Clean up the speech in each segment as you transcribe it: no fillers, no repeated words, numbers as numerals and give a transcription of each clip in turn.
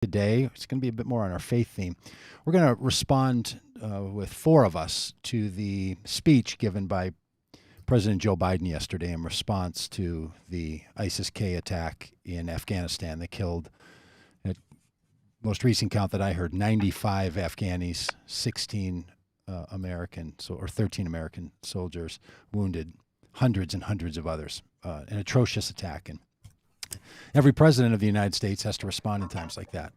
today. It's going to be a bit more on our faith theme. We're going to respond with four of us to the speech given by President Joe Biden yesterday in response to the ISIS-K attack in Afghanistan that killed, at most recent count that I heard, 95 Afghanis, 16 American, or 13 American soldiers wounded, hundreds and hundreds of others. An atrocious attack. And every president of the United States has to respond in times like that.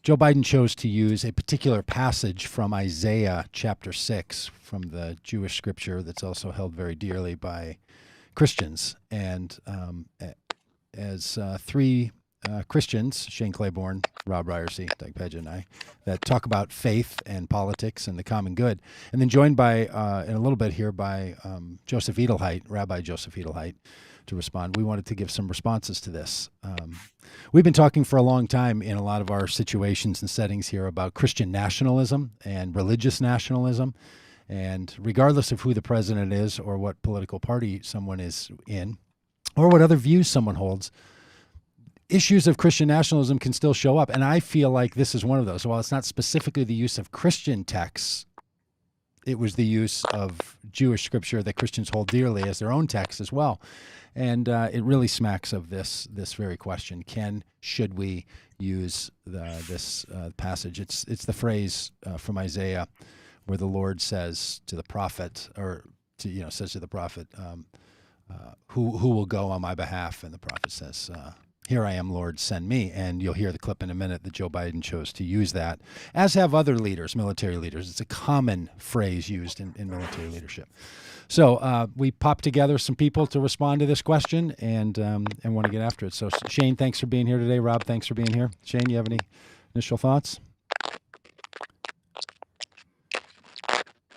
Joe Biden chose to use a particular passage from Isaiah chapter 6, from the Jewish scripture that's also held very dearly by Christians. And as three Christians, Shane Claiborne, Robb Ryerse, Doug Pagitt, and I, that talk about faith and politics and the common good. And then joined by, in a little bit here, by Joseph Edelheit, Rabbi Joseph Edelheit, to respond. We wanted to give some responses to this. We've been talking for a long time in a lot of our situations and settings here about Christian nationalism and religious nationalism. And regardless of who the president is or what political party someone is in, or what other views someone holds, issues of Christian nationalism can still show up. And I feel like this is one of those. While it's not specifically the use of Christian texts, it was the use of Jewish scripture that Christians hold dearly as their own text as well. And it really smacks of this very question: should we use this passage? It's the phrase from Isaiah where the Lord says to the prophet, says to the prophet, who will go on my behalf? And the prophet says, "Here I am, Lord, send me." And you'll hear the clip in a minute that Joe Biden chose to use that, as have other leaders, military leaders. It's a common phrase used in military leadership. So we popped together some people to respond to this question and want to get after it. So Shane, thanks for being here today. Rob, thanks for being here. Shane, you have any initial thoughts?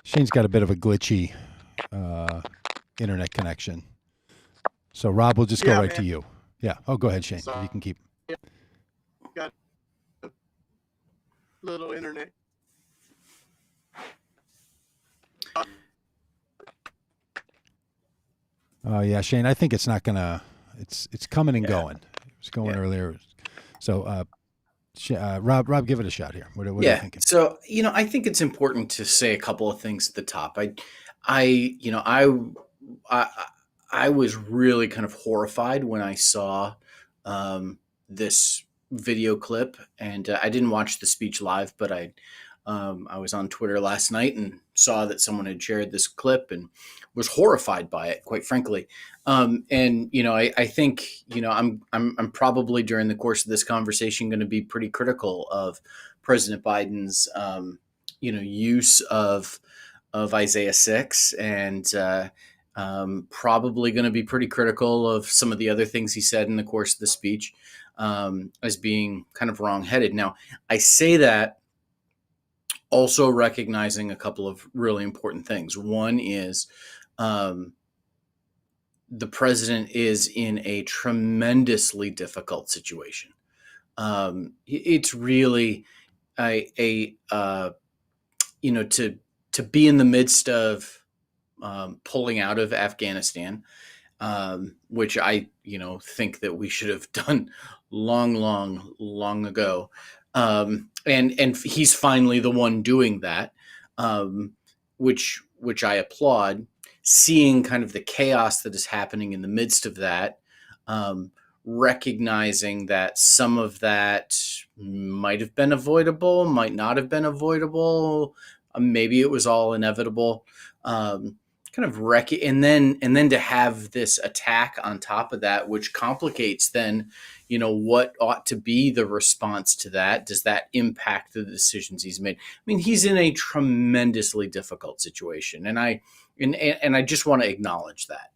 Shane's got a bit of a glitchy internet connection. So Rob, we'll just go right to you. Yeah. Oh, go ahead, Shane. So, you can keep. Got a little internet. Yeah, Shane, I think it's not gonna. It's coming and going. It was going earlier. So, Rob, give it a shot here. What are you thinking? So, I think it's important to say a couple of things at the top. I was really kind of horrified when I saw this video clip, and I didn't watch the speech live, but I was on Twitter last night and saw that someone had shared this clip and was horrified by it, quite frankly. I think I'm probably during the course of this conversation going to be pretty critical of President Biden's use of Isaiah 6 and probably going to be pretty critical of some of the other things he said in the course of the speech as being kind of wrongheaded. Now, I say that also recognizing a couple of really important things. One is the president is in a tremendously difficult situation. It's really to be in the midst of pulling out of Afghanistan, which I think that we should have done long ago. And he's finally the one doing that, which I applaud. Seeing kind of the chaos that is happening in the midst of that, recognizing that some of that might have been avoidable, might not have been avoidable, maybe it was all inevitable. And then to have this attack on top of that, which complicates then, what ought to be the response to that? Does that impact the decisions he's made? I mean, he's in a tremendously difficult situation, and I just want to acknowledge that.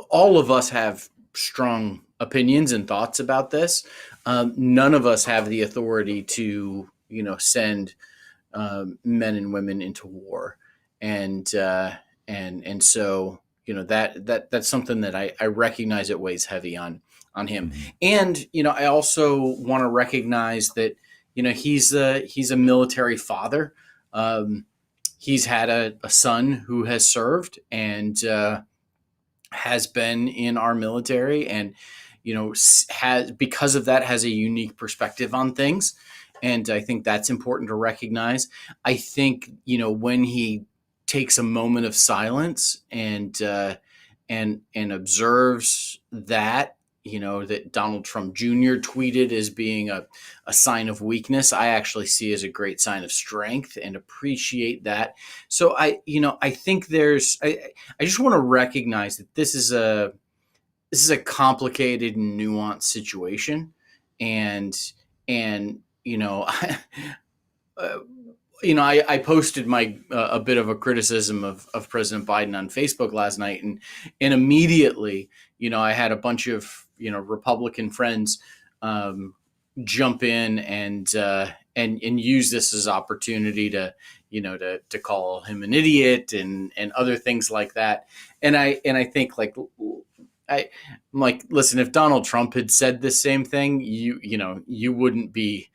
All of us have strong opinions and thoughts about this. None of us have the authority to, send men and women into war, and so that's something that I recognize it weighs heavy on him. And I also want to recognize that he's a military father. He's had a son who has served and has been in our military, and has, because of that, has a unique perspective on things. And I think that's important to recognize. I think, when he takes a moment of silence and observes that, that Donald Trump Jr. tweeted as being a sign of weakness, I actually see as a great sign of strength and appreciate that. So I think I just want to recognize that this is a complicated and nuanced situation. And I posted a bit of a criticism of President Biden on Facebook last night, and immediately, I had a bunch of Republican friends jump in and use this as opportunity to call him an idiot and other things like that. And I think I'm like, listen, if Donald Trump had said the same thing, you wouldn't be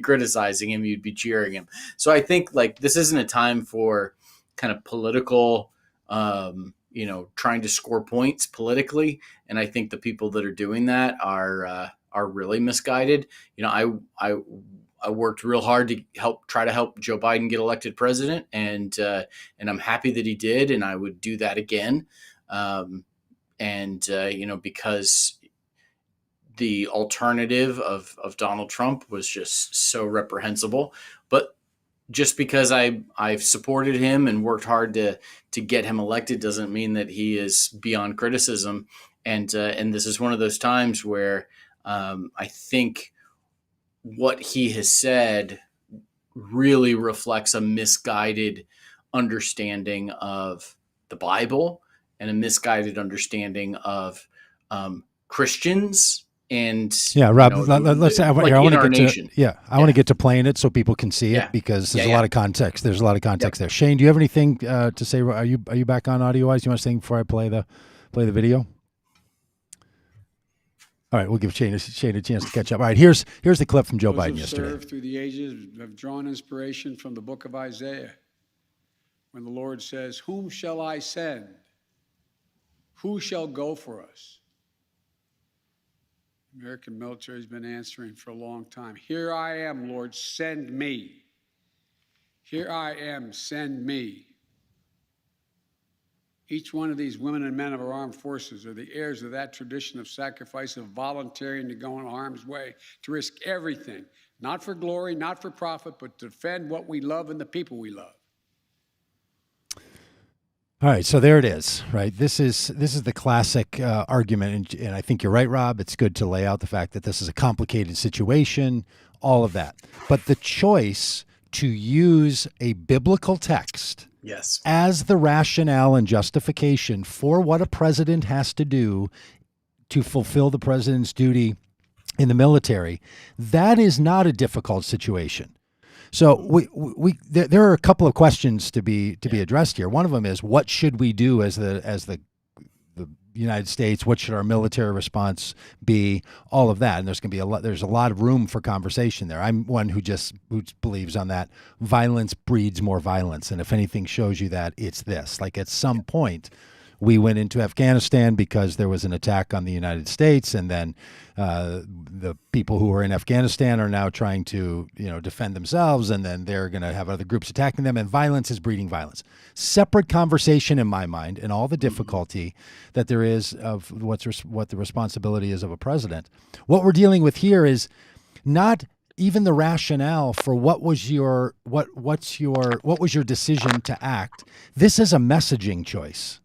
criticizing him, you'd be cheering him. So I think this isn't a time for kind of political, trying to score points politically. And I think the people that are doing that are really misguided. I worked real hard to try to help Joe Biden get elected president, and I'm happy that he did, and I would do that again. Because the alternative of Donald Trump was just so reprehensible. But just because I've supported him and worked hard to get him elected doesn't mean that he is beyond criticism. And this is one of those times where I think what he has said really reflects a misguided understanding of the Bible and a misguided understanding of Christians. And Rob, let's. I want to get nation. to. I want to get to playing it so people can see it, because there's a lot of context. There's a lot of context there. Shane, do you have anything to say? Are you back on audio wise? You want to say before I play the video? All right, we'll give Shane a chance to catch up. All right, here's the clip from Joe Biden yesterday. Served through the ages have drawn inspiration from the book of Isaiah, when the Lord says, "Whom shall I send? Who shall go for us?" The American military has been answering for a long time. "Here I am, Lord, send me. Here I am, send me." Each one of these women and men of our armed forces are the heirs of that tradition of sacrifice, of volunteering to go in harm's way, to risk everything, not for glory, not for profit, but to defend what we love and the people we love. All right, so there it is, right? This is the classic argument, and I think you're right, Rob. It's good to lay out the fact that this is a complicated situation, all of that. But the choice to use a biblical text as the rationale and justification for what a president has to do to fulfill the president's duty in the military, that is not a difficult situation. So there are a couple of questions to be addressed here. One of them is, what should we do as the United States? What should our military response be? All of that, and there's a lot of room for conversation there. I'm one who believes on that. Violence breeds more violence, and if anything shows you that, it's this. Like, at some point, we went into Afghanistan because there was an attack on the United States, and then the people who are in Afghanistan are now trying to defend themselves, and then they're going to have other groups attacking them, and violence is breeding violence. Separate conversation in my mind, and all the difficulty that there is of what the responsibility is of a president. What we're dealing with here is not even the rationale for what was your decision to act. This is a messaging choice.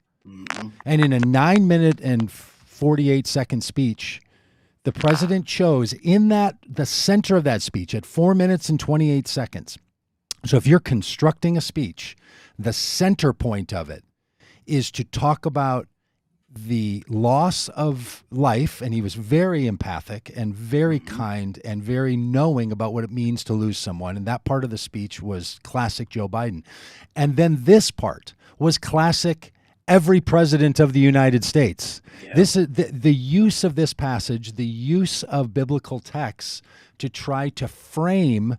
And in a 9-minute and 48-second speech, the president chose the center of that speech at 4 minutes and 28 seconds. So if you're constructing a speech, the center point of it is to talk about the loss of life, and he was very empathic and very kind and very knowing about what it means to lose someone, and that part of the speech was classic Joe Biden. And then this part was classic every president of the United States. Yeah. This is the use of this passage, the use of biblical texts to try to frame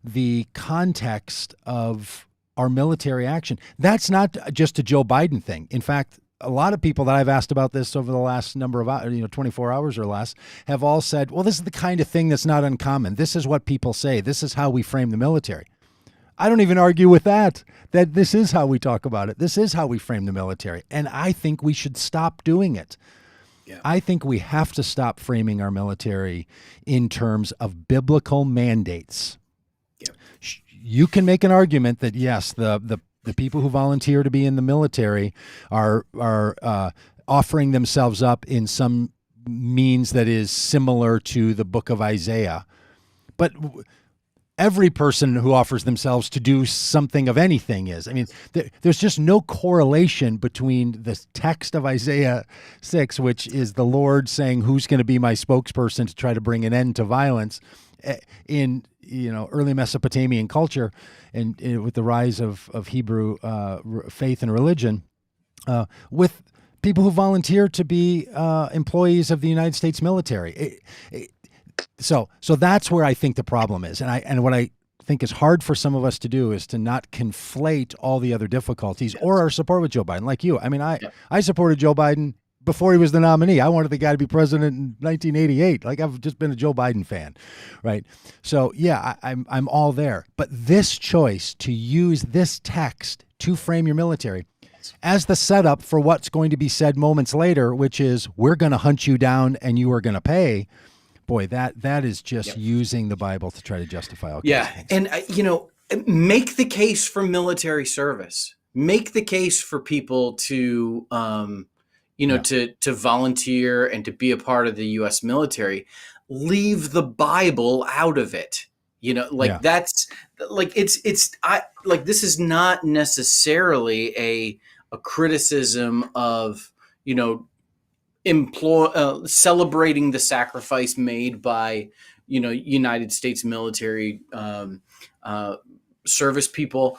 the context of our military action. That's not just a Joe Biden thing. In fact, a lot of people that I've asked about this over the last number of hours, 24 hours or less, have all said, well, this is the kind of thing that's not uncommon. This is what people say. This is how we frame the military. I don't even argue with that this is how we talk about it. This is how we frame the military. And I think we should stop doing it. Yeah. I think we have to stop framing our military in terms of biblical mandates. Yeah. You can make an argument that, yes, the people who volunteer to be in the military are offering themselves up in some means that is similar to the book of Isaiah. But every person who offers themselves to do something of anything is. I mean, there's just no correlation between the text of Isaiah 6, which is the Lord saying, who's going to be my spokesperson to try to bring an end to violence in early Mesopotamian culture, and with the rise of Hebrew faith and religion, with people who volunteer to be employees of the United States military. So that's where I think the problem is, and what I think is hard for some of us to do is to not conflate all the other difficulties or our support with Joe Biden. Like you, I mean, I supported Joe Biden before he was the nominee. I wanted the guy to be president in 1988. Like, I've just been a Joe Biden fan, right? So yeah, I'm all there. But this choice to use this text to frame your military as the setup for what's going to be said moments later, which is, we're going to hunt you down and you are going to pay. Boy, that is just using the Bible to try to justify all kinds of things. And make the case for military service. Make the case for people to to volunteer and to be a part of the U.S. military. Leave the Bible out of it. That's like this is not necessarily a criticism of celebrating the sacrifice made by United States military service people.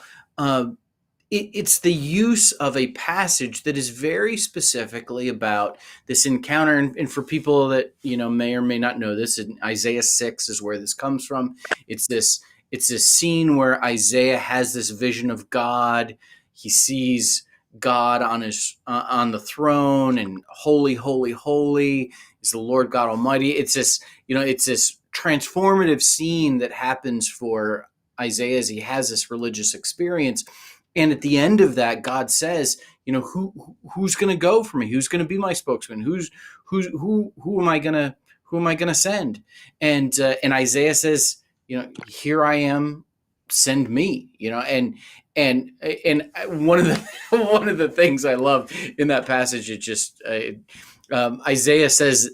It's the use of a passage that is very specifically about this encounter, and for people that may or may not know this, in Isaiah 6 is where this comes from. It's this scene where Isaiah has this vision of God. He sees God on the throne, and holy, holy, holy is the Lord God Almighty. It's this transformative scene that happens for Isaiah as he has this religious experience. And at the end of that, God says, who's going to go for me? Who's going to be my spokesman? Who am I going to send? And Isaiah says, here I am, send me. And one of the things I love in that passage, it just Isaiah says,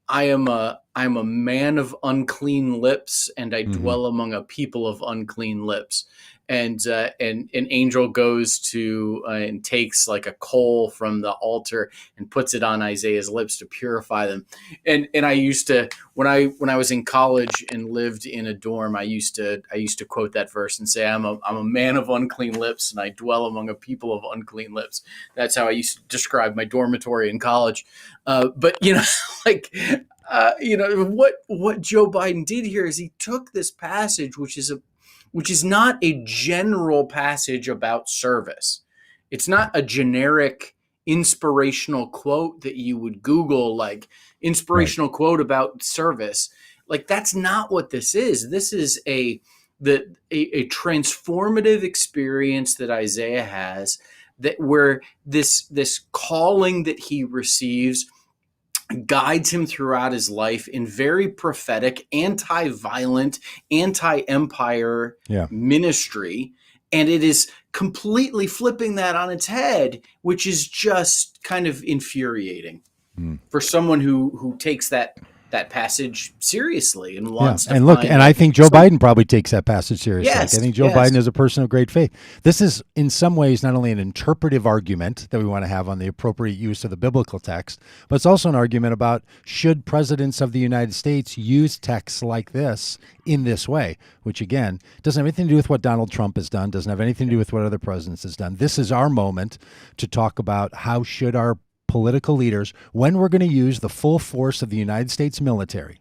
I'm a man of unclean lips, and I dwell among a people of unclean lips. And an angel goes to and takes like a coal from the altar and puts it on Isaiah's lips to purify them. And I used to, when I was in college and lived in a dorm, I used to quote that verse and say, I'm a man of unclean lips, and I dwell among a people of unclean lips. That's how I used to describe my dormitory in college. But what Joe Biden did here is he took this passage, which is not a general passage about service. It's not a generic inspirational quote that you would Google, like inspirational quote about service. Like, that's not what this is. This is a transformative experience that Isaiah has, that where this calling that he receives guides him throughout his life in very prophetic, anti-violent, anti-empire ministry. And it is completely flipping that on its head, which is just kind of infuriating for someone who takes that passage seriously and wants to. And look, and I think Joe Biden probably takes that passage seriously. Yes, I think Joe Biden is a person of great faith. This is in some ways not only an interpretive argument that we want to have on the appropriate use of the biblical text, but it's also an argument about, should presidents of the United States use texts like this in this way, which again doesn't have anything to do with what Donald Trump has done, doesn't have anything to do with what other presidents has done. This is our moment to talk about how should our political leaders, when we're going to use the full force of the United States military.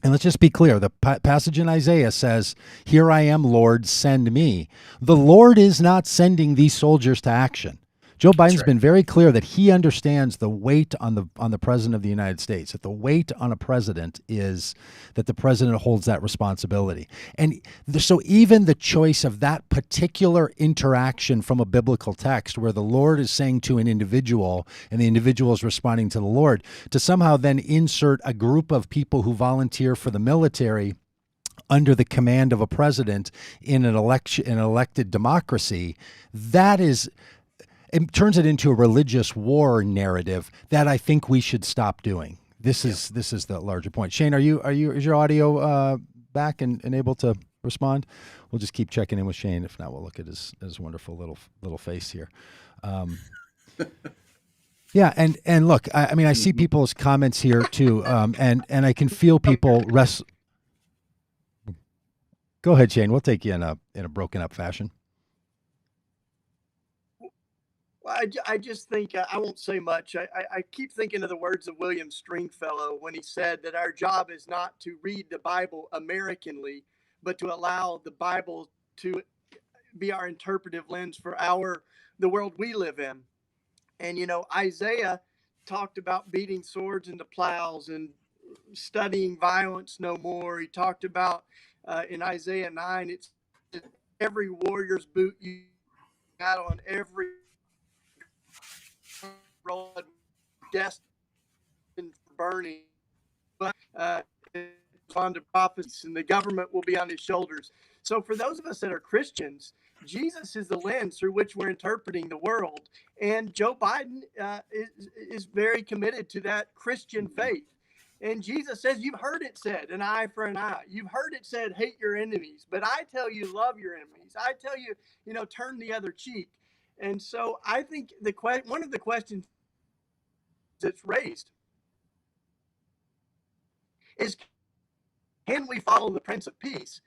And let's just be clear, the passage in Isaiah says, here I am, Lord, send me. The Lord is not sending these soldiers to action Joe Biden's right. been very clear that he understands the weight on the president of the United States, that the weight on a president is that the president holds that responsibility. And so even the choice of that particular interaction from a biblical text where the Lord is saying to an individual and the individual is responding to the Lord, to somehow then insert a group of people who volunteer for the military under the command of a president in an elected democracy, it turns it into a religious war narrative that I think we should stop doing. This is the larger point. Shane, is your audio back and able to respond? We'll just keep checking in with Shane. If not, we'll look at his wonderful little face here. Yeah, and look, I mean, I see people's comments here too, and I can feel people Go ahead, Shane. We'll take you in a broken up fashion. Well, I just think I won't say much. I keep thinking of the words of William Stringfellow when he said that our job is not to read the Bible Americanly, but to allow the Bible to be our interpretive lens for the world we live in. And, Isaiah talked about beating swords into plows and studying violence no more. He talked about in Isaiah 9, it's every warrior's boot you battle on every road destined for burning. But it's on to prophets, and the government will be on his shoulders. So for those of us that are Christians, Jesus is the lens through which we're interpreting the world. And Joe Biden is very committed to that Christian faith. And Jesus says, you've heard it said, an eye for an eye. You've heard it said, hate your enemies. But I tell you, love your enemies. I tell you, turn the other cheek. And so I think one of the questions that's raised is, can we follow the Prince of Peace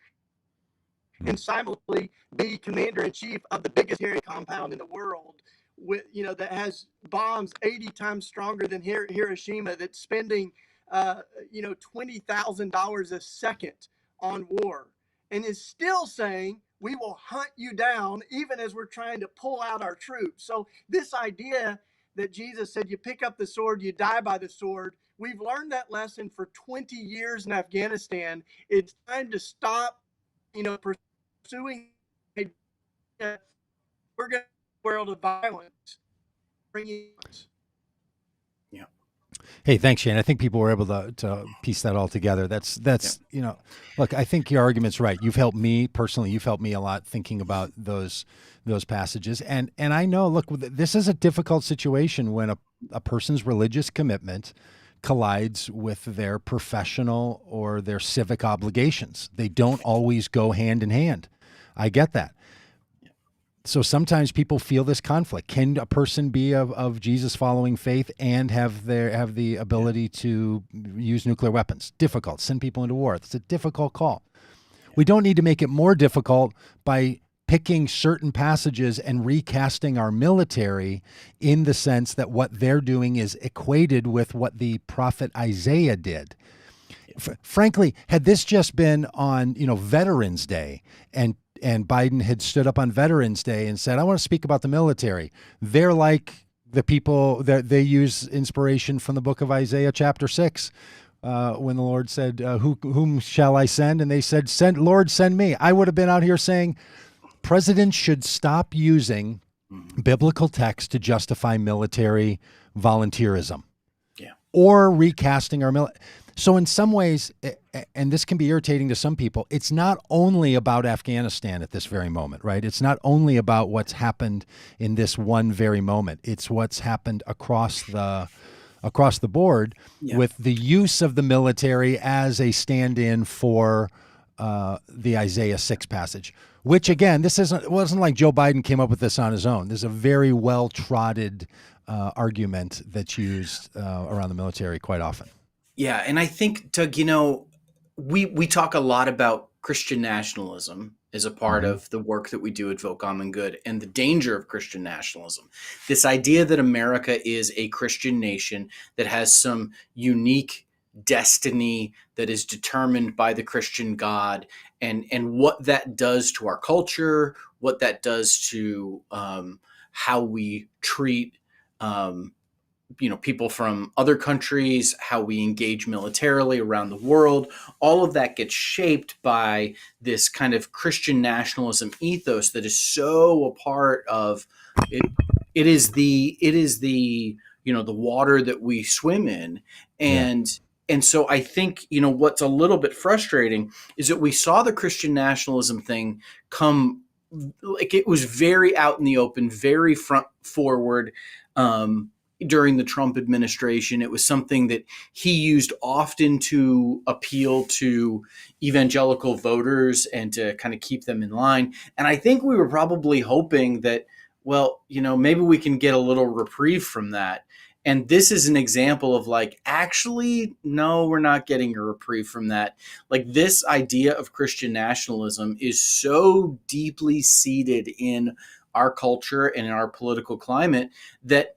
and simultaneously be commander-in-chief of the biggest military compound in the world, with that has bombs 80 times stronger than Hiroshima, that's spending $20,000 a second on war, and is still saying we will hunt you down even as we're trying to pull out our troops. So this idea that Jesus said you pick up the sword, you die by the sword, we've learned that lesson for 20 years in Afghanistan. It's time to stop, pursuing we're going to world of violence. Yeah. Hey, thanks, Shane. I think people were able to piece that all together. That's look, I think your argument's right. You've helped me personally. You've helped me a lot thinking about those passages. And I know, look, this is a difficult situation when a person's religious commitment collides with their professional or their civic obligations. They don't always go hand in hand. I get that. So sometimes people feel this conflict. Can a person be of Jesus following faith and have the ability to use nuclear weapons? Difficult. Send people into war. It's a difficult call. We don't need to make it more difficult by picking certain passages and recasting our military in the sense that what they're doing is equated with what the prophet Isaiah did. Frankly, had this just been on, Veterans Day and Biden had stood up on Veterans Day and said, I want to speak about the military, they're like the people that they use inspiration from the book of Isaiah chapter 6, when the Lord said, whom shall I send? And they said, Lord, send me. I would have been out here saying, presidents should stop using biblical text to justify military volunteerism. Yeah. Or recasting our military. So in some ways, and this can be irritating to some people, it's not only about Afghanistan at this very moment, right? It's not only about what's happened in this one very moment. It's what's happened across the board with the use of the military as a stand-in for the Isaiah 6 passage, which again, it wasn't like Joe Biden came up with this on his own. There's a very well-trodden argument that's used around the military quite often. Yeah, and I think, Doug, we talk a lot about Christian nationalism as a part of the work that we do at Vote Common Good, and the danger of Christian nationalism. This idea that America is a Christian nation that has some unique destiny that is determined by the Christian God, and what that does to our culture, what that does to how we treat people from other countries, how we engage militarily around the world. All of that gets shaped by this kind of Christian nationalism ethos that is so a part of it. It is the the water that we swim in. And so I think what's a little bit frustrating is that we saw the Christian nationalism thing come, like, it was very out in the open, very front forward. During the Trump administration, it was something that he used often to appeal to evangelical voters and to kind of keep them in line. And I think we were probably hoping that, well, maybe we can get a little reprieve from that. And this is an example of, like, actually, no, we're not getting a reprieve from that. Like, this idea of Christian nationalism is so deeply seated in our culture and in our political climate that,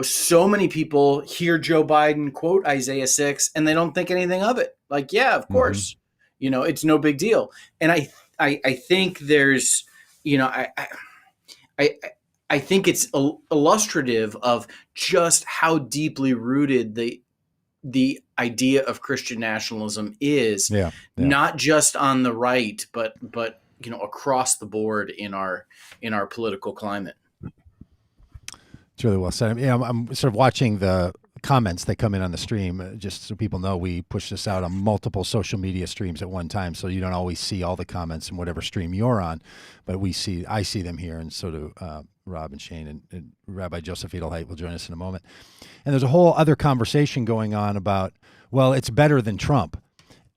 so many people hear Joe Biden quote Isaiah 6 and they don't think anything of it. Like, yeah, of course, it's no big deal. And I think there's, I think it's illustrative of just how deeply rooted the idea of Christian nationalism is, not just on the right, but across the board in our political climate. It's really well said. I'm sort of watching the comments that come in on the stream, just so people know we push this out on multiple social media streams at one time, so you don't always see all the comments in whatever stream you're on, but I see them here, and so do Rob and Shane, and Rabbi Joseph Edelheit will join us in a moment. And there's a whole other conversation going on about, well, it's better than Trump.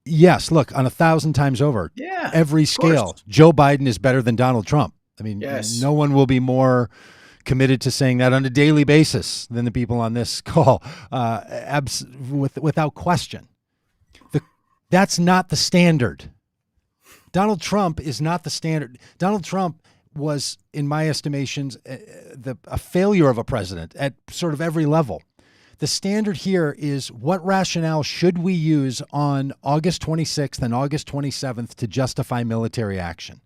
Yes, look, on 1,000 times over, every scale, Joe Biden is better than Donald Trump. I mean, no one will be more committed to saying that on a daily basis than the people on this call, without question. That's not the standard. Donald Trump is not the standard. Donald Trump was, in my estimations, a failure of a president at sort of every level. The standard here is, what rationale should we use on August 26th and August 27th to justify military action?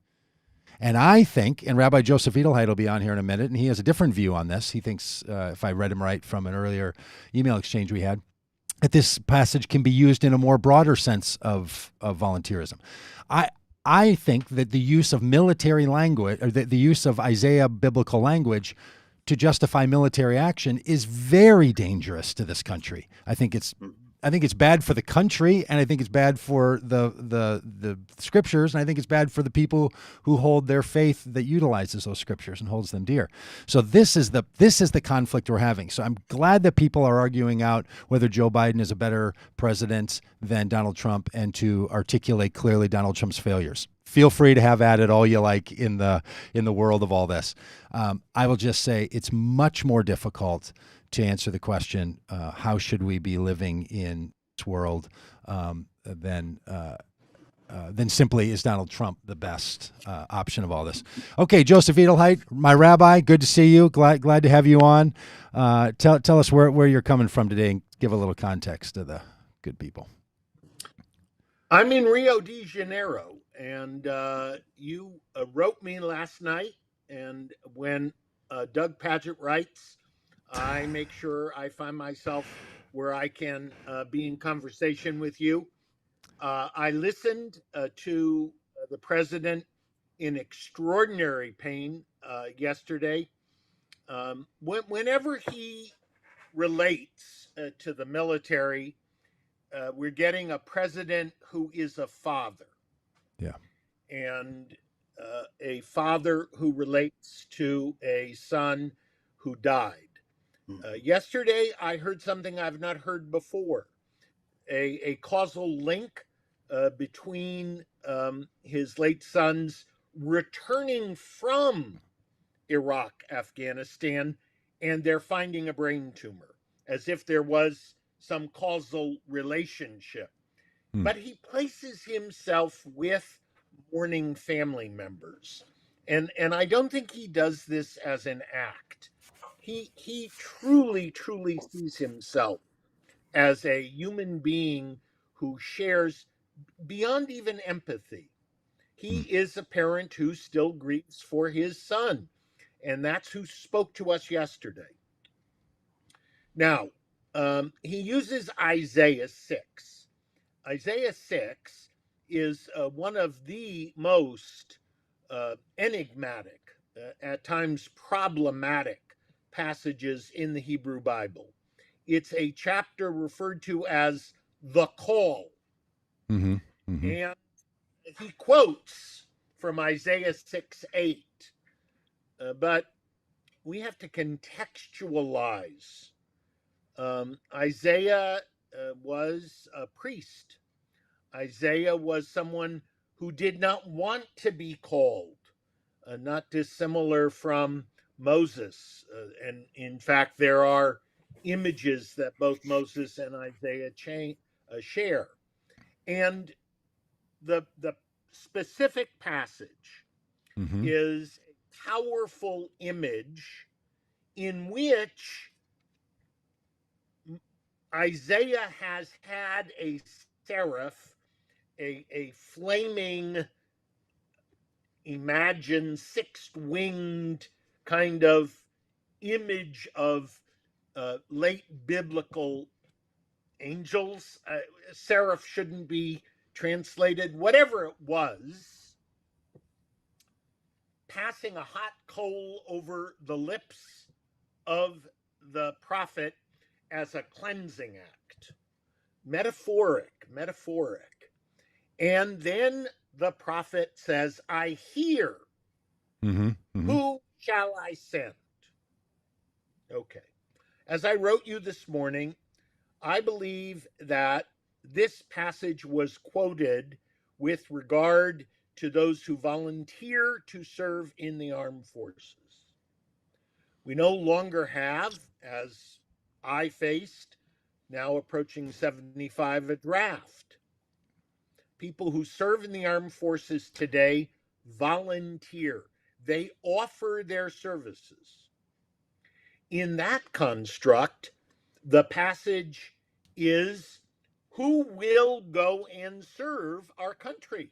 And I think, and Rabbi Joseph Edelheit will be on here in a minute, and he has a different view on this. He thinks, if I read him right from an earlier email exchange we had, that this passage can be used in a more broader sense of volunteerism. I think that the use of military language, or the use of Isaiah biblical language to justify military action, is very dangerous to this country. I think it's bad for the country, and I think it's bad for the scriptures, and I think it's bad for the people who hold their faith that utilizes those scriptures and holds them dear. So this is the conflict we're having. So I'm glad that people are arguing out whether Joe Biden is a better president than Donald Trump, and to articulate clearly Donald Trump's failures. Feel free to have at it all you like in the world of all this. I will just say it's much more difficult to answer the question, how should we be living in this world, than simply, is Donald Trump the best option of all this? Okay, Joseph Edelheit, my rabbi, good to see you. Glad to have you on. Tell us where you're coming from today, and give a little context to the good people. I'm in Rio de Janeiro, and you wrote me last night, and when Doug Pagitt writes, I make sure I find myself where I can be in conversation with you. I listened to the president in extraordinary pain yesterday. Whenever he relates to the military, we're getting a president who is a father. Yeah. And a father who relates to a son who died. Yesterday, I heard something I've not heard before, a causal link between his late son's returning from Iraq, Afghanistan, and their finding a brain tumor, as if there was some causal relationship. But he places himself with mourning family members. And I don't think he does this as an act. He truly sees himself as a human being who shares beyond even empathy. He is a parent who still grieves for his son. and that's who spoke to us yesterday. Now, he uses Isaiah 6. Isaiah 6 is one of the most enigmatic, at times problematic passages in the Hebrew Bible. It's a chapter referred to as the call. Mm-hmm. Mm-hmm. And he quotes from Isaiah 6:8. But we have to contextualize. Isaiah was a priest. Isaiah was someone who did not want to be called, not dissimilar from Moses. And in fact, there are images that both Moses and Isaiah share. And the specific passage Mm-hmm. is a powerful image in which Isaiah has had a seraph, a flaming, imagined, six-winged kind of image of late biblical angels. Seraph shouldn't be translated, whatever it was, passing a hot coal over the lips of the prophet as a cleansing act. Metaphoric. And then the prophet says, I hear. Mm-hmm. Mm-hmm. Who shall I send? Okay. As I wrote you this morning, I believe that this passage was quoted with regard to those who volunteer to serve in the armed forces. We no longer have, as I faced, now approaching 75, a draft. People who serve in the armed forces today volunteer. They offer their services. In that construct, the passage is, who will go and serve our country?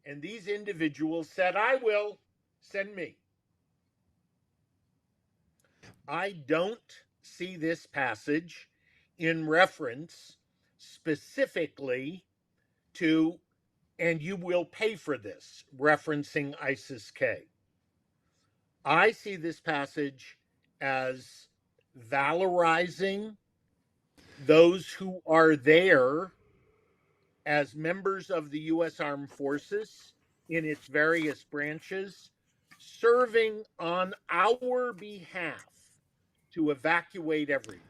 And these individuals said, I will, send me. I don't see this passage in reference specifically to, and you will pay for this, referencing ISIS-K. I see this passage as valorizing those who are there as members of the U.S. Armed Forces in its various branches, serving on our behalf to evacuate everyone.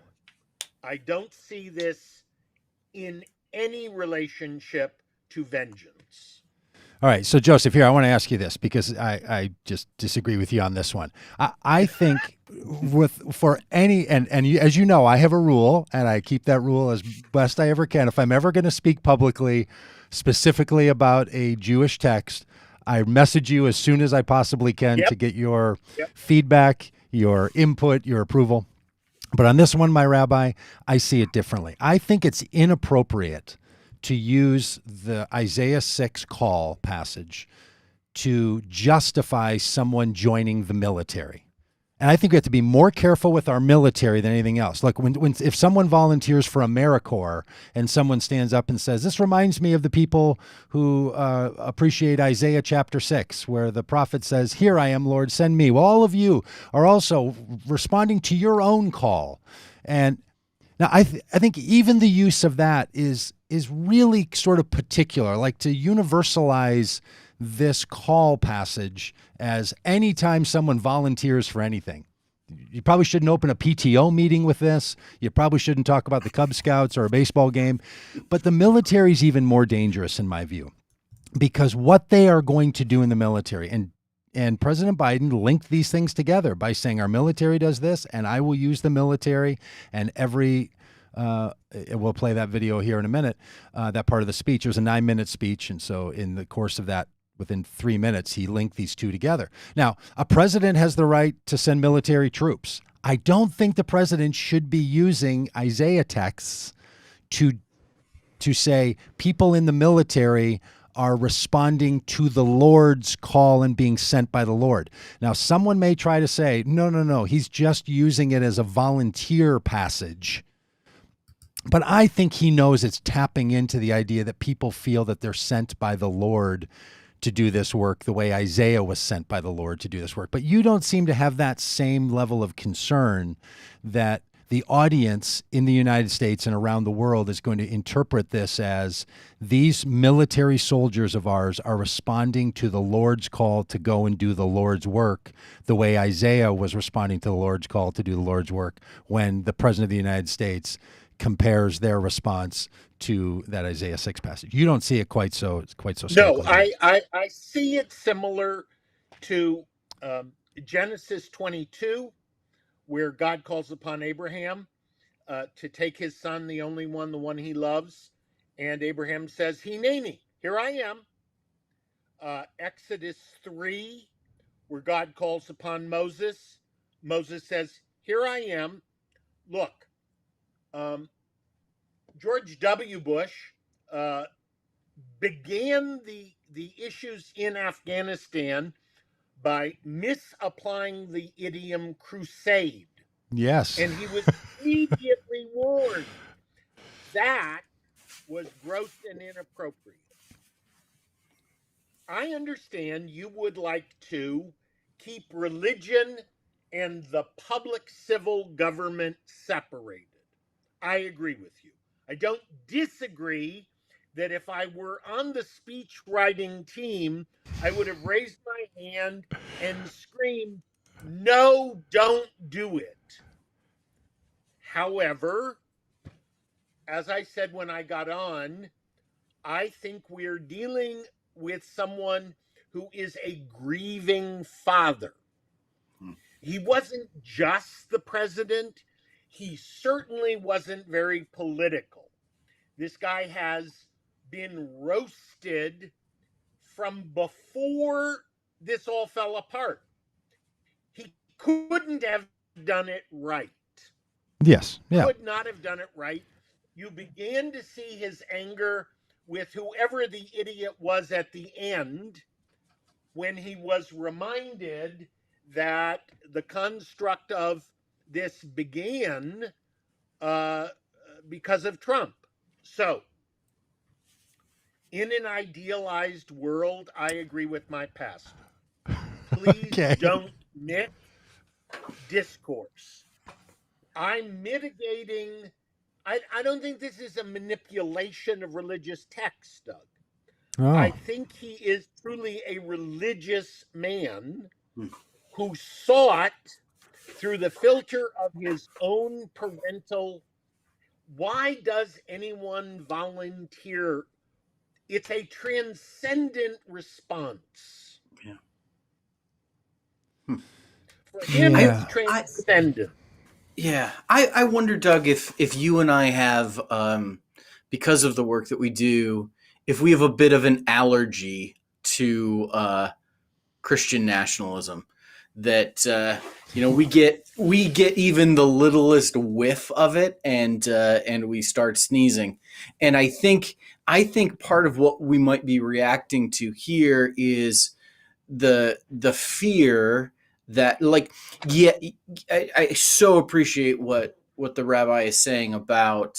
I don't see this in any relationship to vengeance. All right. So, Joseph, here, I want to ask you this because I just disagree with you on this one. I think for any, and you, as you know, I have a rule and I keep that rule as best I ever can. If I'm ever going to speak publicly, specifically about a Jewish text, I message you as soon as I possibly can to get your feedback, your input, your approval. But on this one, my rabbi, I see it differently. I think it's inappropriate to use the Isaiah 6 call passage to justify someone joining the military. And I think we have to be more careful with our military than anything else. Like if someone volunteers for AmeriCorps and someone stands up and says, this reminds me of the people who appreciate Isaiah chapter 6, where the prophet says, here I am, Lord, send me. Well, all of you are also responding to your own call. And now I think even the use of that is really sort of particular, like to universalize this call passage as anytime someone volunteers for anything. You probably shouldn't open a PTO meeting with this. You probably shouldn't talk about the Cub Scouts or a baseball game. But the military is even more dangerous in my view, because what they are going to do in the military, and President Biden linked these things together by saying our military does this and I will use the military, and we'll play that video here in a minute, that part of the speech. It was a 9-minute speech. And so in the course of that, within 3 minutes, he linked these two together. Now, a president has the right to send military troops. I don't think the president should be using Isaiah texts to say people in the military are responding to the Lord's call and being sent by the Lord. Now, someone may try to say, no, he's just using it as a volunteer passage. But I think he knows it's tapping into the idea that people feel that they're sent by the Lord to do this work the way Isaiah was sent by the Lord to do this work. But you don't seem to have that same level of concern that the audience in the United States and around the world is going to interpret this as these military soldiers of ours are responding to the Lord's call to go and do the Lord's work the way Isaiah was responding to the Lord's call to do the Lord's work when the President of the United States compares their response to that Isaiah 6 passage. You don't see it quite so No, cynically. I see it similar to Genesis 22, where God calls upon Abraham to take his son, the only one, the one he loves. And Abraham says, Hineni, here I am. Exodus 3, where God calls upon Moses. Moses says, here I am. Look, George W. Bush began the issues in Afghanistan by misapplying the idiom crusade. Yes. And he was immediately warned. That was gross and inappropriate. I understand you would like to keep religion and the public civil government separated. I agree with you. I don't disagree that if I were on the speech writing team, I would have raised my hand and screamed, no, don't do it. However, as I said when I got on, I think we're dealing with someone who is a grieving father. He wasn't just the president. He certainly wasn't very political. This guy has been roasted from before this all fell apart. He couldn't have done it right. Yes. Yeah. Could not have done it right. You began to see his anger with whoever the idiot was at the end when he was reminded that the construct of this began because of Trump. So, in an idealized world, I agree with my pastor. Please don't mix discourse. I'm mitigating. I don't think this is a manipulation of religious text, Doug. Oh. I think he is truly a religious man who sought through the filter of his own parental. Why does anyone volunteer? It's a transcendent response. Yeah. For him, it's transcendent. I wonder, Doug, if you and I have, because of the work that we do, if we have a bit of an allergy to Christian nationalism, that we get even the littlest whiff of it, and we start sneezing. And I think part of what we might be reacting to here is the fear that, I so appreciate what the rabbi is saying about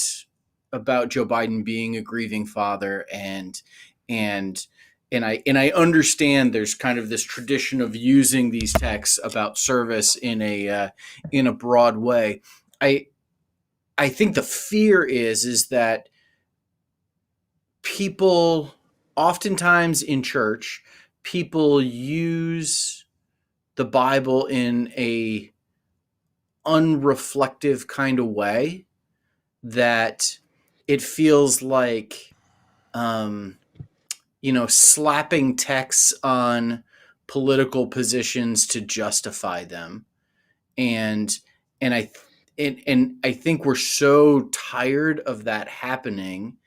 Joe Biden being a grieving father, and I understand there's kind of this tradition of using these texts about service in a broad way. I think the fear is that people oftentimes in church, people use the Bible in a unreflective kind of way that it feels like, slapping texts on political positions to justify them. And I think we're so tired of that happening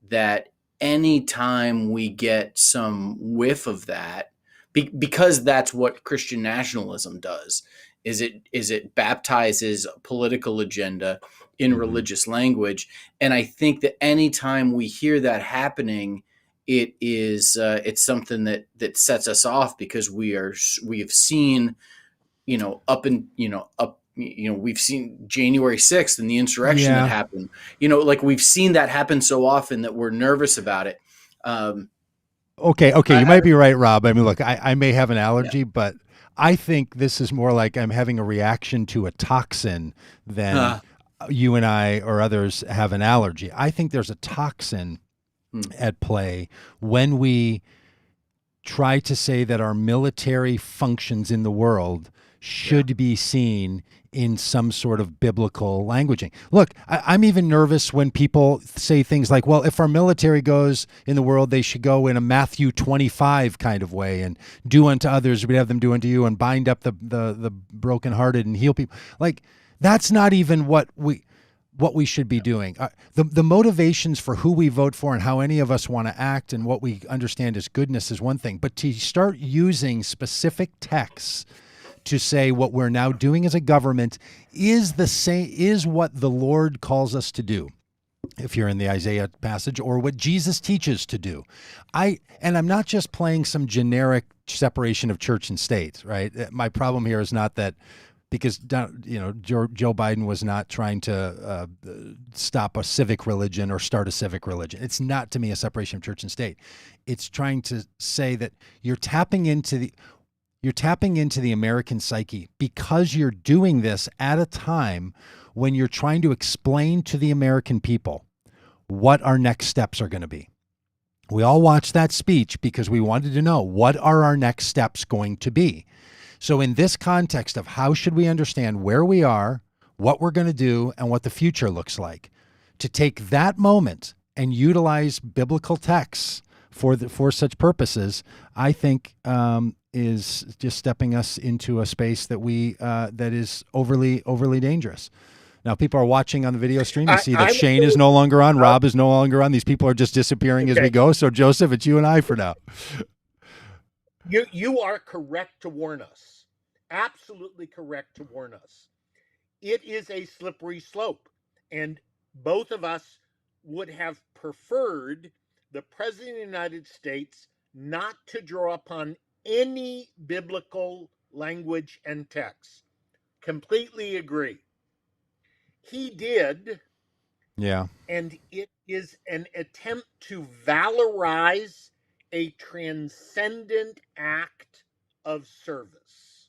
that anytime we get some whiff of that, because that's what Christian nationalism does, is it baptizes a political agenda in religious language. And I think that anytime we hear that happening, it's something that sets us off, because we have seen, we've seen January 6th and the insurrection that happened. Like, we've seen that happen so often that we're nervous about it. Okay, you might be right, Rob. I mean, look, I may have an allergy, but I think this is more like I'm having a reaction to a toxin than you and I or others have an allergy. I think there's a toxin at play when we try to say that our military functions in the world should be seen in some sort of biblical languaging. Look, I'm even nervous when people say things like, well, if our military goes in the world, they should go in a Matthew 25 kind of way, and do unto others, we have them do unto you, and bind up the brokenhearted and heal people. Like, that's not even what we should be doing. The motivations for who we vote for and how any of us want to act and what we understand as goodness is one thing, but to start using specific texts to say what we're now doing as a government is what the Lord calls us to do, if you're in the Isaiah passage, or what Jesus teaches to do. And I'm not just playing some generic separation of church and state, right? My problem here is not that, because Joe Biden was not trying to stop a civic religion or start a civic religion. It's not, to me, a separation of church and state. It's trying to say that you're tapping into the American psyche, because you're doing this at a time when you're trying to explain to the American people what our next steps are going to be. We all watched that speech because we wanted to know, what are our next steps going to be? So in this context of how should we understand where we are, what we're going to do, and what the future looks like, to take that moment and utilize biblical texts for such purposes, I think is just stepping us into a space that that is overly dangerous. Now, people are watching on the video stream. You see that Shane is no longer on, Rob is no longer on. These people are just disappearing as we go. So, Joseph, it's you and I for now. You are correct to warn us. Absolutely correct to warn us. It is a slippery slope, and both of us would have preferred the President of the United States not to draw upon any biblical language and text. Completely agree. He did. Yeah. And it is an attempt to valorize a transcendent act of service.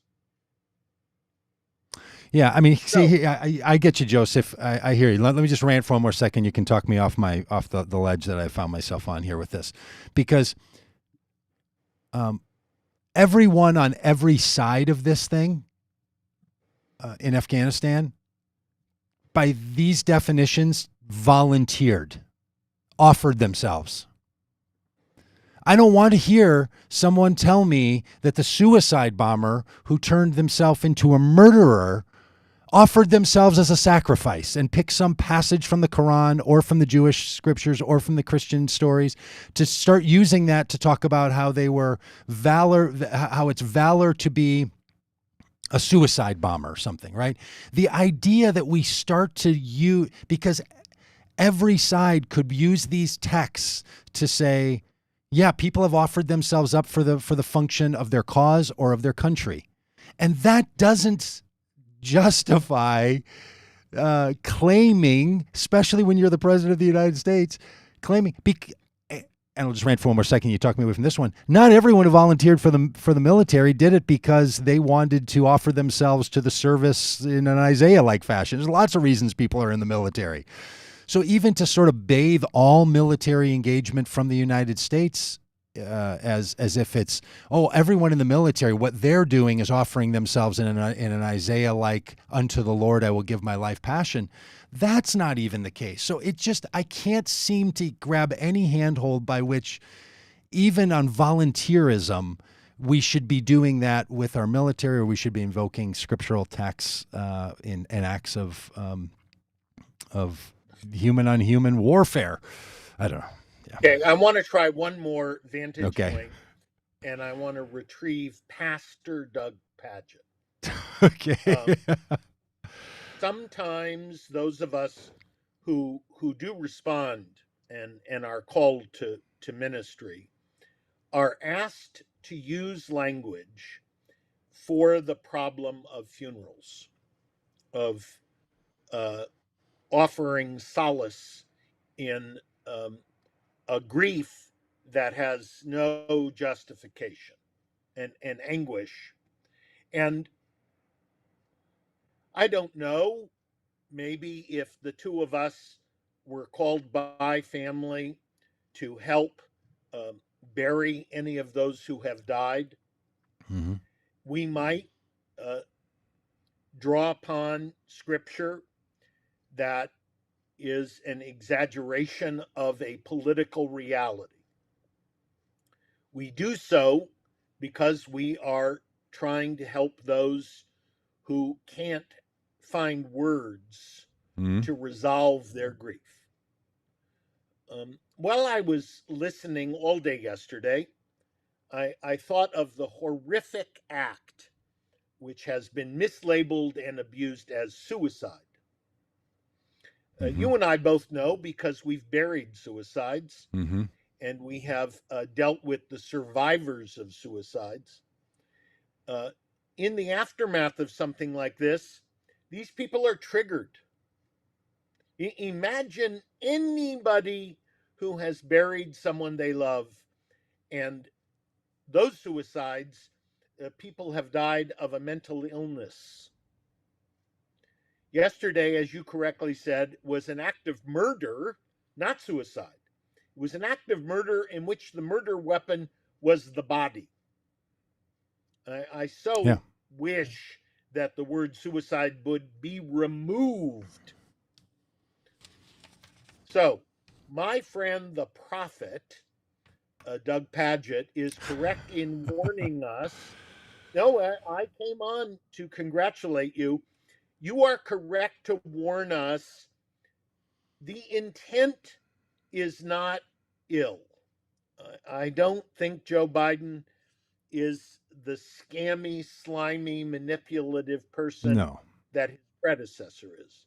Yeah, I mean, see, I get you, Joseph. I hear you. Let me just rant for one more second. You can talk me off the ledge that I found myself on here with this, because everyone on every side of this thing in Afghanistan, by these definitions, volunteered, offered themselves. I don't want to hear someone tell me that the suicide bomber who turned himself into a murderer offered themselves as a sacrifice and picked some passage from the Quran or from the Jewish scriptures or from the Christian stories to start using that to talk about how they were how it's valor to be a suicide bomber or something, right? The idea that we start to use, because every side could use these texts to say, yeah, people have offered themselves up for the function of their cause or of their country. And that doesn't justify claiming, especially when you're the president of the United States, claiming, and I'll just rant for one more second, you talk me away from this one. Not everyone who volunteered for the military did it because they wanted to offer themselves to the service in an Isaiah-like fashion. There's lots of reasons people are in the military. So even to sort of bathe all military engagement from the United States as if it's, everyone in the military, what they're doing is offering themselves in an Isaiah-like, unto the Lord I will give my life passion. That's not even the case. So I can't seem to grab any handhold by which, even on volunteerism, we should be doing that with our military, or we should be invoking scriptural texts in acts of human on human warfare. I don't know. Yeah. Okay, I want to try one more vantage point, and I want to retrieve Pastor Doug Pagitt. Okay. Sometimes those of us who do respond and are called to to ministry are asked to use language for the problem of funerals, of offering solace in a grief that has no justification and anguish. And I don't know, maybe if the two of us were called by family to help bury any of those who have died, Mm-hmm. we might draw upon scripture that is an exaggeration of a political reality. We do so because we are trying to help those who can't find words Mm-hmm. to resolve their grief. While I was listening all day yesterday, I thought of the horrific act which has been mislabeled and abused as suicide. Mm-hmm. You and I both know, because we've buried suicides, Mm-hmm. and we have dealt with the survivors of suicides. In the aftermath of something like this, these people are triggered. Imagine anybody who has buried someone they love, and those suicides, people have died of a mental illness. Yesterday, as you correctly said, was an act of murder, not suicide. It was an act of murder in which the murder weapon was the body. I so wish that the word suicide would be removed. So, my friend the prophet, Doug Pagitt, is correct in warning us. No, I came on to congratulate you. You are correct to warn us. The intent is not ill. I don't think Joe Biden is the scammy, slimy, manipulative person that his predecessor is.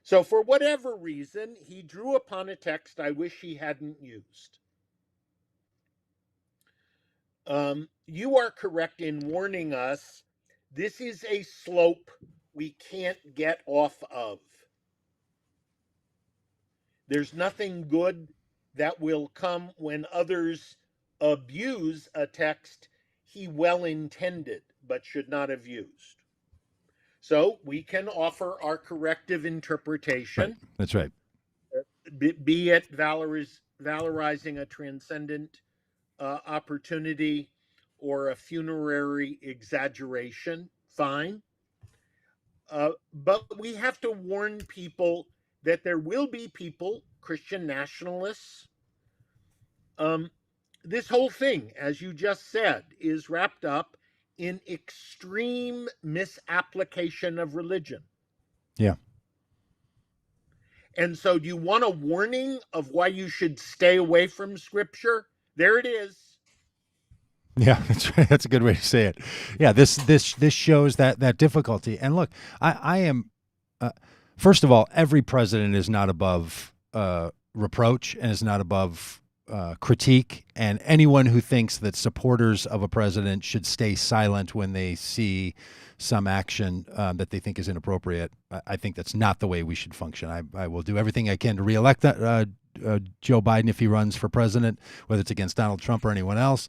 So for whatever reason, he drew upon a text I wish he hadn't used. You are correct in warning us. This is a slope we can't get off of. There's nothing good that will come when others abuse a text he well intended but should not have used. So we can offer our corrective interpretation. Right. That's right. Be it valorizing a transcendent opportunity or a funerary exaggeration, fine. But we have to warn people that there will be people, Christian nationalists. This whole thing, as you just said, is wrapped up in extreme misapplication of religion. Yeah. And so, do you want a warning of why you should stay away from Scripture? There it is. Yeah, that's right. That's a good way to say it. Yeah, this shows that difficulty. And look, I am first of all, every president is not above reproach and is not above critique. And anyone who thinks that supporters of a president should stay silent when they see some action that they think is inappropriate, I think that's not the way we should function. I will do everything I can to reelect Joe Biden if he runs for president, whether it's against Donald Trump or anyone else.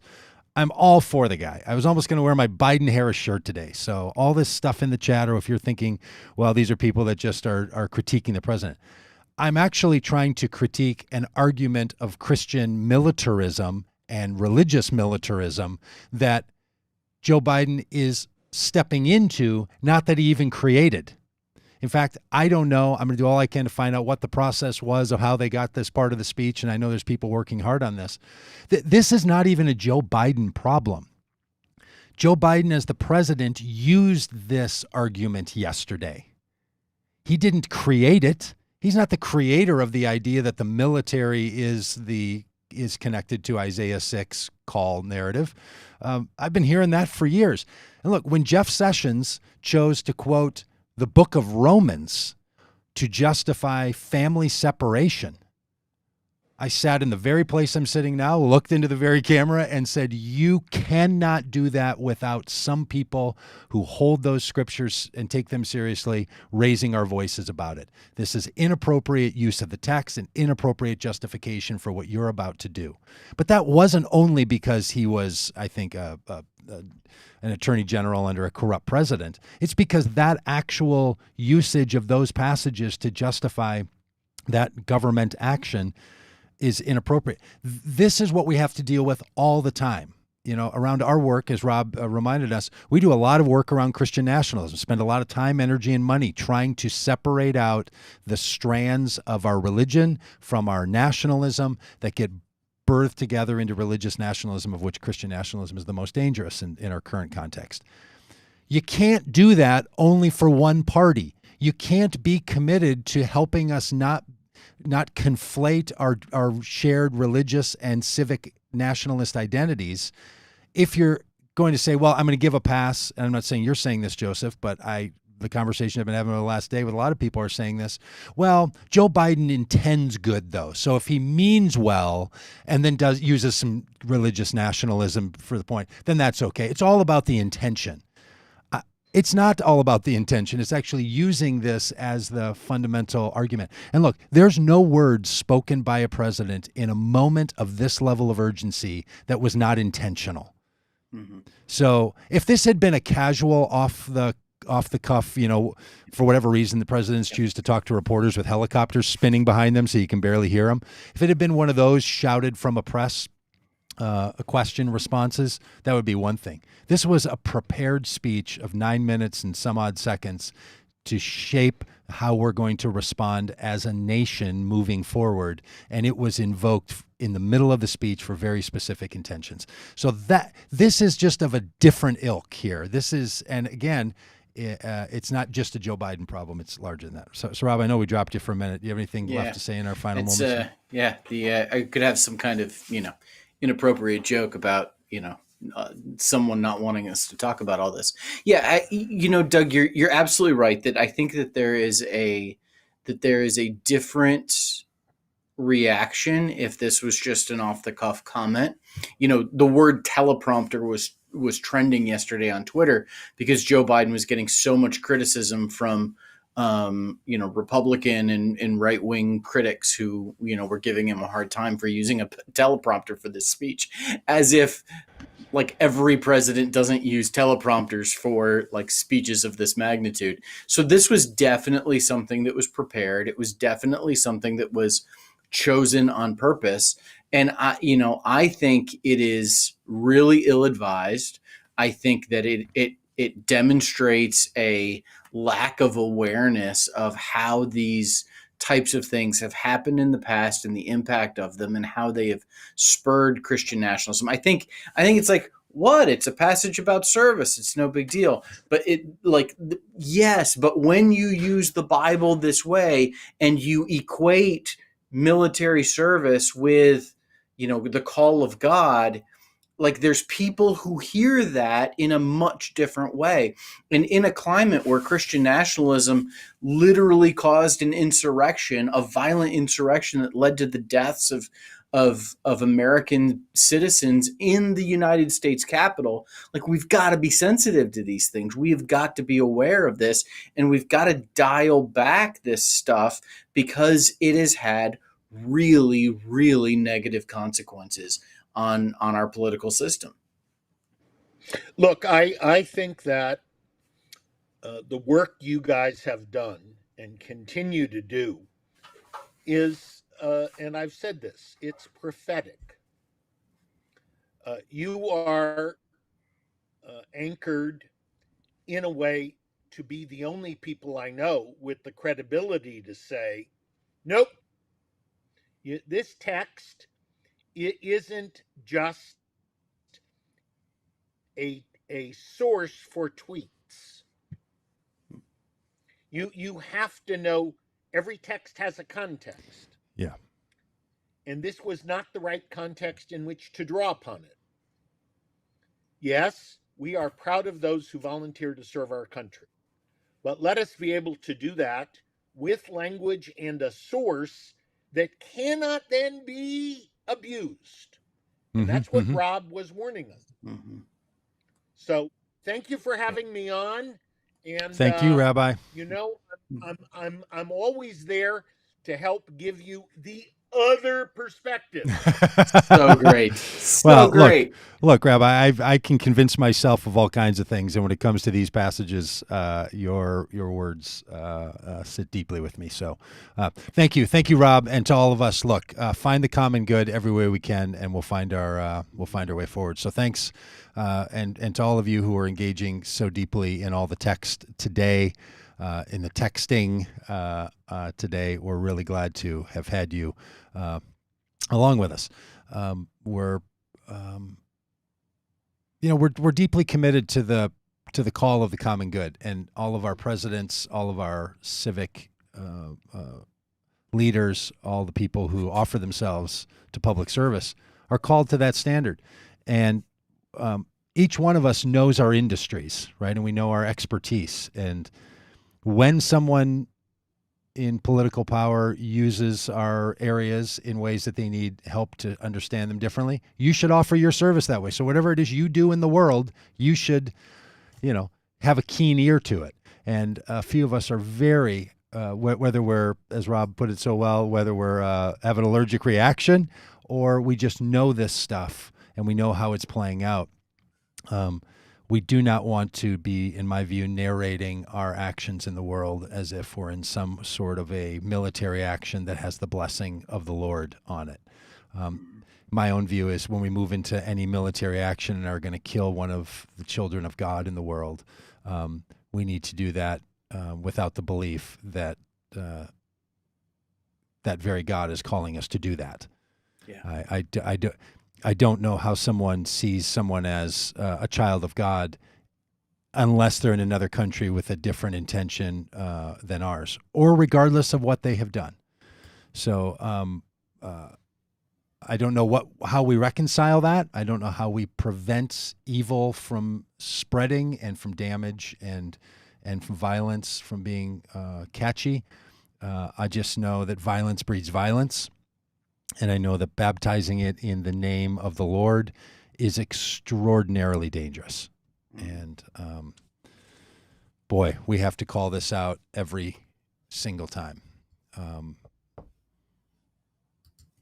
I'm all for the guy. I was almost going to wear my Biden-Harris shirt today. So all this stuff in the chat, or if you're thinking, well, these are people that just are critiquing the president, I'm actually trying to critique an argument of Christian militarism and religious militarism that Joe Biden is stepping into, not that he even created. In fact, I don't know. I'm going to do all I can to find out what the process was of how they got this part of the speech, and I know there's people working hard on this. This is not even a Joe Biden problem. Joe Biden, as the president, used this argument yesterday. He didn't create it. He's not the creator of the idea that the military is connected to Isaiah 6 call narrative. I've been hearing that for years. And look, when Jeff Sessions chose to quote the book of Romans to justify family separation, I sat in the very place I'm sitting now, looked into the very camera, and said, you cannot do that without some people who hold those scriptures and take them seriously, raising our voices about it. This is inappropriate use of the text and inappropriate justification for what you're about to do. But that wasn't only because he was, I think, an attorney general under a corrupt president. It's because that actual usage of those passages to justify that government action is inappropriate. This is what we have to deal with all the time. You know, around our work, as Rob reminded us, we do a lot of work around Christian nationalism, spend a lot of time, energy, and money trying to separate out the strands of our religion from our nationalism that get birthed together into religious nationalism, of which Christian nationalism is the most dangerous in our current context. You can't do that only for one party. You can't be committed to helping us not conflate our shared religious and civic nationalist identities if you're going to say, well, I'm going to give a pass, and I'm not saying you're saying this, Joseph, but the conversation I've been having over the last day with a lot of people are saying this, well, Joe Biden intends good, though. So if he means well and then uses some religious nationalism for the point, then that's okay. It's all about the intention. It's not all about the intention. It's actually using this as the fundamental argument. And look, there's no words spoken by a president in a moment of this level of urgency that was not intentional. Mm-hmm. So if this had been a casual off the cuff, you know, for whatever reason, the presidents choose to talk to reporters with helicopters spinning behind them so you can barely hear them. If it had been one of those shouted from a press question responses, that would be one thing. This was a prepared speech of 9 minutes and some odd seconds to shape how we're going to respond as a nation moving forward. And it was invoked in the middle of the speech for very specific intentions. So this is just of a different ilk here. This is, and again, it's not just a Joe Biden problem. It's larger than that. So Rob, I know we dropped you for a minute. Do you have anything left to say in our final moments? I could have some kind of, inappropriate joke about, someone not wanting us to talk about all this. Yeah, Doug, you're absolutely right that I think that there is a different reaction if this was just an off the cuff comment. The word teleprompter was trending yesterday on Twitter because Joe Biden was getting so much criticism from Republican and right-wing critics who, were giving him a hard time for using a teleprompter for this speech, as if like every president doesn't use teleprompters for like speeches of this magnitude. So this was definitely something that was prepared. It was definitely something that was chosen on purpose. And I think it is really ill-advised. I think that it demonstrates a lack of awareness of how these types of things have happened in the past and the impact of them and how they have spurred Christian nationalism. I think it's like, what? It's a passage about service. It's no big deal. But yes, but when you use the Bible this way and you equate military service with, the call of God, like there's people who hear that in a much different way. And in a climate where Christian nationalism literally caused an insurrection, a violent insurrection that led to the deaths of American citizens in the United States Capitol, like we've got to be sensitive to these things. We have got to be aware of this, and we've got to dial back this stuff because it has had really, really negative consequences on our political system. Look, I think that the work you guys have done and continue to do is, and I've said this, it's prophetic. You are anchored in a way to be the only people I know with the credibility to say, nope, this text, it isn't just a source for tweets. You have to know every text has a context. Yeah. And this was not the right context in which to draw upon it. Yes, we are proud of those who volunteer to serve our country. But let us be able to do that with language and a source that cannot then be abused. And that's what Robb was warning us. So thank you for having me on. And Thank you, Rabbi. You know, I'm always there to help give you the other perspective. So great. So Well, great. Look, Rabbi, I can convince myself of all kinds of things, and when it comes to these passages, your words sit deeply with me. So, thank you, Robb, and to all of us. Look, find the common good every way we can, and we'll find our way forward. So, thanks, and to all of you who are engaging so deeply in all the text today. In the texting today, we're really glad to have had you along with us. We're deeply committed to the call of the common good, and all of our presidents, all of our civic leaders, all the people who offer themselves to public service are called to that standard. And each one of us knows our industries, right? And we know our expertise. And when someone in political power uses our areas in ways that they need help to understand them differently, you should offer your service that way. So whatever it is you do in the world, you should, have a keen ear to it. And a few of us are very, whether we're, as Robb put it so well, whether we're have an allergic reaction or we just know this stuff and we know how it's playing out. We do not want to be, in my view, narrating our actions in the world as if we're in some sort of a military action that has the blessing of the Lord on it. My own view is when we move into any military action and are going to kill one of the children of God in the world, we need to do that without the belief that that very God is calling us to do that. Yeah. I don't know how someone sees someone as a child of God unless they're in another country with a different intention than ours, or regardless of what they have done. So I don't know how we reconcile that. I don't know how we prevent evil from spreading and from damage and from violence from being catchy. I just know that violence breeds violence. And I know that baptizing it in the name of the Lord is extraordinarily dangerous. And boy, we have to call this out every single time.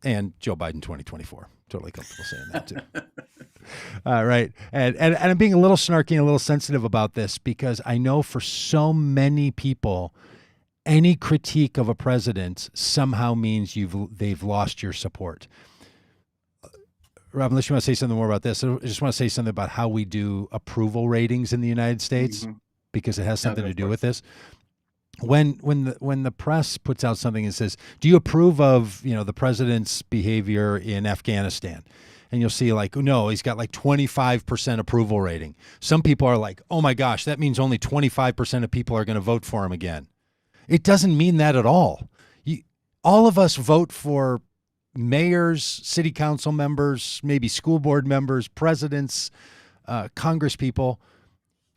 And Joe Biden 2024. Totally comfortable saying that too. Right. And I'm being a little snarky and a little sensitive about this because I know for so many people, any critique of a president somehow means they've lost your support. Rob, unless you want to say something more about this, I just want to say something about how we do approval ratings in the United States, because it has something to do with this. When the press puts out something and says, "Do you approve of the president's behavior in Afghanistan?" And you'll see no, he's got 25% approval rating. Some people are like, "Oh my gosh, that means only 25% of people are going to vote for him again." It doesn't mean that at all. All of us vote for mayors, city council members, maybe school board members, presidents, Congress people,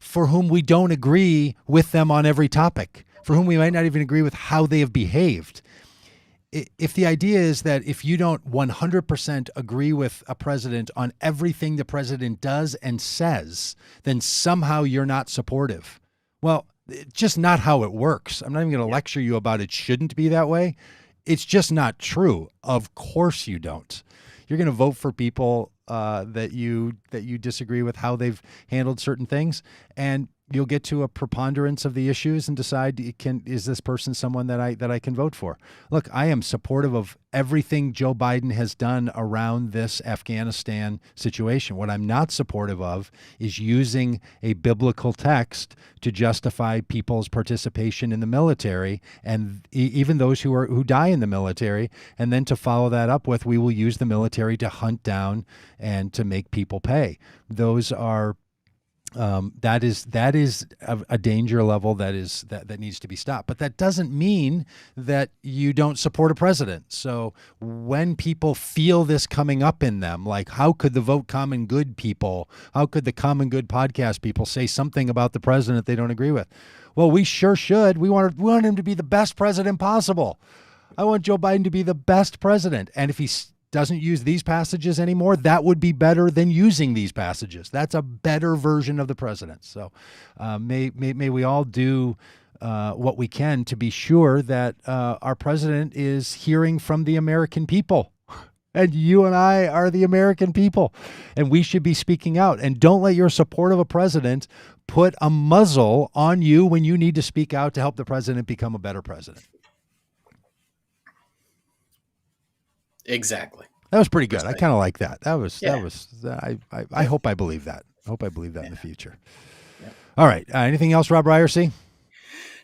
for whom we don't agree with them on every topic, for whom we might not even agree with how they have behaved. If the idea is that if you don't 100% agree with a president on everything the president does and says, then somehow you're not supportive. Well, it's just not how it works. I'm not even going to lecture you about it shouldn't be that way. It's just not true. Of course you don't. You're going to vote for people that you disagree with how they've handled certain things, and you'll get to a preponderance of the issues and decide, is this person someone that I can vote for? Look, I am supportive of everything Joe Biden has done around this Afghanistan situation. What I'm not supportive of is using a biblical text to justify people's participation in the military, and even those who die in the military, and then to follow that up with, we will use the military to hunt down and to make people pay. Those are that is a danger level that needs to be stopped. But that doesn't mean that you don't support a president. So when people feel this coming up in them, like how could the Vote Common Good people, how could the Common Good podcast people say something about the president they don't agree with? Well, we sure should. We want him to be the best president possible. I want Joe Biden to be the best president. And if he doesn't use these passages anymore, that would be better than using these passages. That's a better version of the president. So may we all do what we can to be sure that our president is hearing from the American people. And you and I are the American people, and we should be speaking out. And don't let your support of a president put a muzzle on you when you need to speak out to help the president become a better president. Exactly. That was pretty good. Right. I kind of like that. Yeah. I hope I believe that. I hope I believe that in the future. Yeah. All right. Anything else, Robb Ryerse?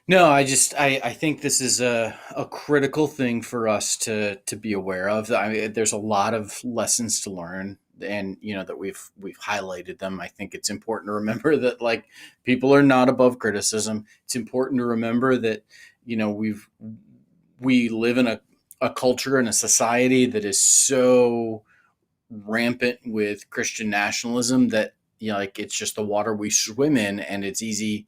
No, I think this is a critical thing for us to be aware of. I mean, there's a lot of lessons to learn, and that we've highlighted them. I think it's important to remember that, like, people are not above criticism. It's important to remember that we live in a culture and a society that is so rampant with Christian nationalism that like it's just the water we swim in, and it's easy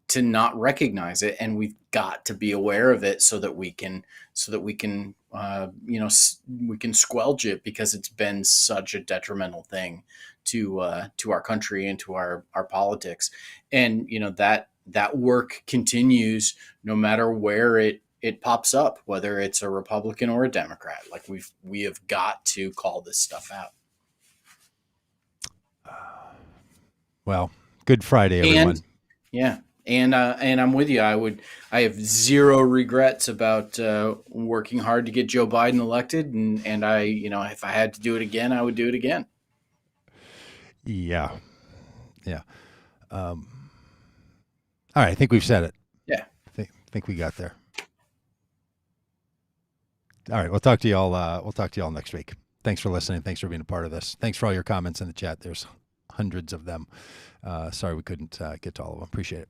to not recognize it, and we've got to be aware of it so that we can we can squelch it, because it's been such a detrimental thing to our country and to our politics. And that work continues no matter where it pops up, whether it's a Republican or a Democrat. Like we have got to call this stuff out. Well, good Friday, everyone. And I'm with you. I have zero regrets about working hard to get Joe Biden elected, and I, if I had to do it again, I would do it again. Yeah. All right, I think we've said it. Yeah, I think we got there. All right, we'll talk to y'all. We'll talk to y'all next week. Thanks for listening. Thanks for being a part of this. Thanks for all your comments in the chat. There's hundreds of them. Sorry we couldn't get to all of them. Appreciate it.